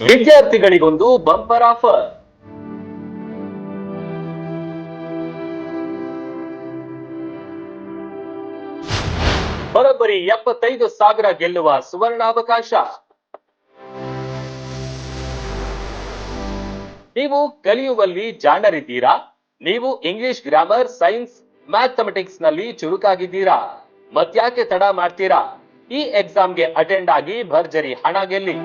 ವಿದ್ಯಾರ್ಥಿಗಳಿಗೊಂದು bumper offer. ಬರೋಬ್ಬರಿ 75,000 ಗೆಲ್ಲುವ ಸುವರ್ಣಾವಕಾಶ. ನೀವು ಕಲಿಯುವಲ್ಲಿ ಜಾಣರಿದ್ದೀರಾ? ನೀವು ಇಂಗ್ಲಿಷ್ ಗ್ರಾಮರ್, ಸೈನ್ಸ್, ಮ್ಯಾಥಮೆಟಿಕ್ಸ್ ನಲ್ಲಿ ಚುರುಕಾಗಿದ್ದೀರಾ? ಮತ್ಯಾಕೆ ತಡ ಮಾಡ್ತೀರಾ? ಈ ಎಕ್ಸಾಮ್ಗೆ ಅಟೆಂಡ್ ಆಗಿ ಭರ್ಜರಿ ಹಣ ಗೆಲ್ಲಿ.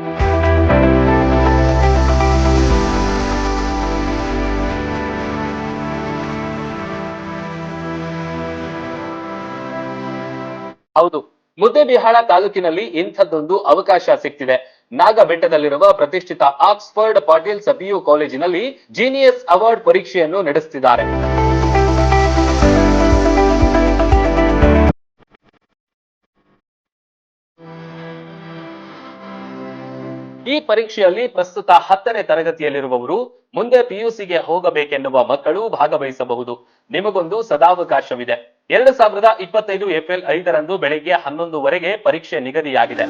ಹೌದು, ಮುದ್ದೇಬಿಹಾಳ ತಾಲೂಕಿನಲ್ಲಿ ಇಂಥದ್ದೊಂದು ಅವಕಾಶ ಸಿಕ್ತಿದೆ. ನಾಗಬೆಟ್ಟದಲ್ಲಿರುವ ಪ್ರತಿಷ್ಠಿತ ಆಕ್ಸ್ಫರ್ಡ್ ಪಾಟೀಲ್ಸ್ ಪಿಯು ಕಾಲೇಜಿನಲ್ಲಿ ಜೀನಿಯಸ್ ಅವಾರ್ಡ್ ಪರೀಕ್ಷೆಯನ್ನು ನಡೆಸುತ್ತಿದ್ದಾರೆ. ಈ ಪರೀಕ್ಷೆಯಲ್ಲಿ ಪ್ರಸ್ತುತ 10ನೇ ತರಗತಿಯಲ್ಲಿರುವವರು, ಮುಂದೆ ಪಿಯುಸಿಗೆ ಹೋಗಬೇಕೆನ್ನುವ ಮಕ್ಕಳು ಭಾಗವಹಿಸಬಹುದು. ನಿಮಗೊಂದು ಸದಾವಕಾಶವಿದೆ. 2025 ಏಪ್ರಿಲ್ 5ರಂದು ಬೆಳಿಗ್ಗೆ 11ವರೆಗೆ ಪರೀಕ್ಷೆ ನಿಗದಿಯಾಗಿದೆ.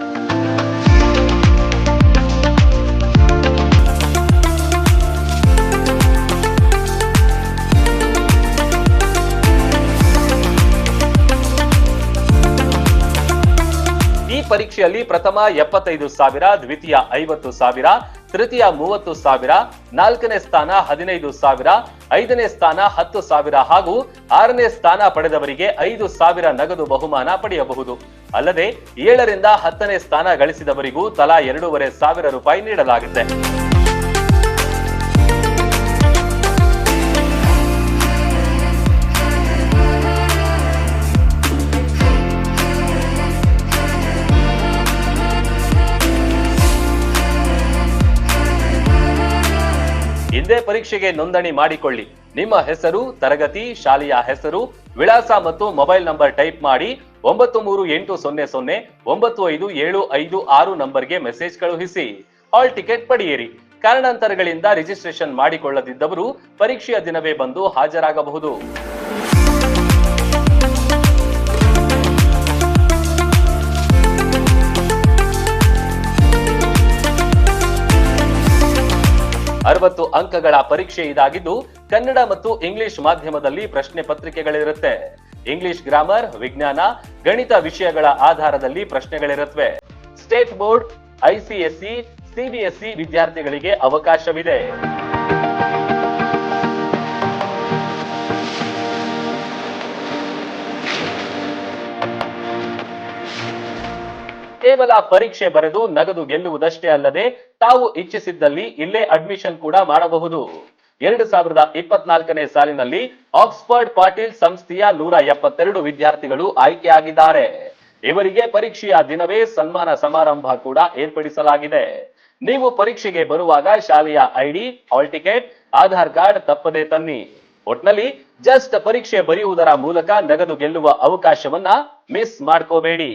ಈ ಪರೀಕ್ಷೆಯಲ್ಲಿ ಪ್ರಥಮ 75,000, ದ್ವಿತೀಯ 50,000, ತೃತೀಯ 30,000, 4ನೇ ಸ್ಥಾನ 15,000, 5ನೇ ಸ್ಥಾನ 10,000 ಹಾಗೂ 6ನೇ ಸ್ಥಾನ ಪಡೆದವರಿಗೆ 5,000 ನಗದು ಬಹುಮಾನ ಪಡೆಯಬಹುದು. ಅಲ್ಲದೆ 7ರಿಂದ 10ನೇ ಸ್ಥಾನ ಗಳಿಸಿದವರಿಗೂ ತಲಾ 2,500 ರೂಪಾಯಿ ನೀಡಲಾಗುತ್ತೆ. ಹಿಂದೆ ಪರೀಕ್ಷೆಗೆ ನೋಂದಣಿ ಮಾಡಿಕೊಳ್ಳಿ. ನಿಮ್ಮ ಹೆಸರು, ತರಗತಿ, ಶಾಲೆಯ ಹೆಸರು, ವಿಳಾಸ ಮತ್ತು ಮೊಬೈಲ್ ನಂಬರ್ ಟೈಪ್ ಮಾಡಿ 9380095756 ನಂಬರ್ಗೆ ಮೆಸೇಜ್ ಕಳುಹಿಸಿ. ಹಾಲ್ ಟಿಕೆಟ್ ಪಡೆಯಿರಿ. ಕಾರಣಾಂತರಗಳಿಂದ ರಿಜಿಸ್ಟ್ರೇಷನ್ ಮಾಡಿಕೊಳ್ಳದಿದ್ದವರು ಪರೀಕ್ಷೆಯ ದಿನವೇ ಬಂದು ಹಾಜರಾಗಬಹುದು. ಅರವತ್ತು ಅಂಕಗಳ ಪರೀಕ್ಷೆ ಇದಾಗಿದ್ದು, ಕನ್ನಡ ಮತ್ತು ಇಂಗ್ಲಿಷ್ ಮಾಧ್ಯಮದಲ್ಲಿ ಪ್ರಶ್ನೆ ಪತ್ರಿಕೆಗಳಿರುತ್ತೆ. ಇಂಗ್ಲಿಷ್ ಗ್ರಾಮರ್, ವಿಜ್ಞಾನ, ಗಣಿತ ವಿಷಯಗಳ ಆಧಾರದಲ್ಲಿ ಪ್ರಶ್ನೆಗಳಿರುತ್ತವೆ. ಸ್ಟೇಟ್ ಬೋರ್ಡ್, ಐಸಿಎಸ್ಸಿ, ಸಿಬಿಎಸ್ಇ ವಿದ್ಯಾರ್ಥಿಗಳಿಗೆ ಅವಕಾಶವಿದೆ. ಕೇವಲ ಪರೀಕ್ಷೆ ಬರೆದು ನಗದು ಗೆಲ್ಲುವುದಷ್ಟೇ ಅಲ್ಲದೆ ತಾವು ಇಚ್ಛಿಸಿದ್ದಲ್ಲಿ ಇಲ್ಲೇ ಅಡ್ಮಿಷನ್ ಕೂಡ ಮಾಡಬಹುದು. 2024ನೇ ಸಾಲಿನಲ್ಲಿ ಆಕ್ಸ್ಫರ್ಡ್ ಪಾಟೀಲ್ ಸಂಸ್ಥೆಯ 172 ವಿದ್ಯಾರ್ಥಿಗಳು ಆಯ್ಕೆಯಾಗಿದ್ದಾರೆ. ಇವರಿಗೆ ಪರೀಕ್ಷೆಯ ದಿನವೇ ಸನ್ಮಾನ ಸಮಾರಂಭ ಕೂಡ ಏರ್ಪಡಿಸಲಾಗಿದೆ. ನೀವು ಪರೀಕ್ಷೆಗೆ ಬರುವಾಗ ಶಾಲೆಯ ID, hall ticket, Aadhaar card ತಪ್ಪದೆ ತನ್ನಿ. ಒಟ್ನಲ್ಲಿ ಜಸ್ಟ್ ಪರೀಕ್ಷೆ ಬರೆಯುವುದರ ಮೂಲಕ ನಗದು ಗೆಲ್ಲುವ ಅವಕಾಶವನ್ನ ಮಿಸ್ ಮಾಡ್ಕೋಬೇಡಿ.